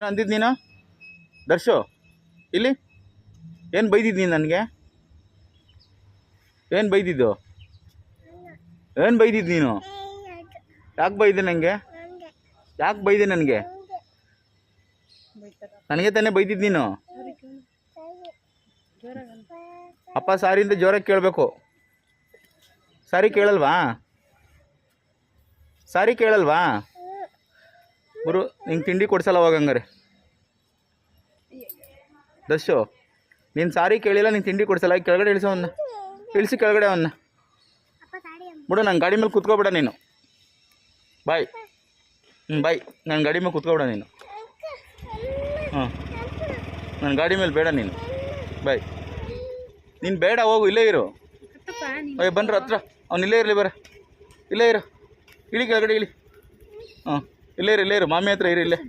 ಅಂದಿದ್ದು ನೀನು ದರ್ಶು ಇಲ್ಲಿ ಏನು ಬೈದಿದ್ದು ನೀನು ನನಗೆ? ಏನು ಬೈದಿದ್ದು? ಏನು ಬೈದಿದ್ದು ನೀನು? ಯಾಕೆ ಬೈದೆ ನನಗೆ? ಯಾಕೆ ಬೈದೆ ನನಗೆ? ನನಗೆ ತಾನೇ ಬೈದಿದ್ದು ನೀನು? ಅಪ್ಪ ಸಾರಿಯಿಂದ ಜೋರಾಗಿ ಕೇಳಬೇಕು. ಸಾರಿ ಕೇಳಲ್ವಾ? ಸಾರಿ ಕೇಳಲ್ವಾ? ಗುರು ನಿಂಗೆ ತಿಂಡಿ ಕೊಡ್ಸಲ್ಲ ಹೋಗಂಗಾರೆ. ದರ್ಶು ನೀನು ಸಾರಿ ಕೇಳಿಲ್ಲ, ನೀನು ತಿಂಡಿ ಕೊಡ್ಸಲ್ಲ. ಕೆಳಗಡೆ ಇಳಿಸೋ ಅವನ್ನ, ಇಳಿಸಿ ಕೆಳಗಡೆ ಅವನ್ನ ಬಿಡು. ನನ್ನ ಗಾಡಿ ಮೇಲೆ ಕೂತ್ಕೊಬೇಡ ನೀನು. ಬಾಯ್. ಬಾಯ್. ನನ್ನ ಗಾಡಿ ಮೇಲೆ ಕೂತ್ಕೊಬೇಡ ನೀನು. ಹಾಂ, ನನ್ನ ಗಾಡಿ ಮೇಲೆ ಬೇಡ ನೀನು. ಬಾಯ್. ನೀನು ಬೇಡ, ಹೋಗು, ಇಲ್ಲೇ ಇರು. ಅಯ್ಯ ಬಂದ್ರ ಹತ್ರ ಅವ್ನು ಇಲ್ಲೇ ಇರಲಿ. ಬರ, ಇಲ್ಲೇ ಇರು. ಇಳಿ ಕೆಳಗಡೆ ಇಳಿ. ಹಾಂ, ಇಲ್ಲೇ ಇರು, ಮಾಮಿ ಹತ್ರ ಇರು, ಇಲ್ಲೇ.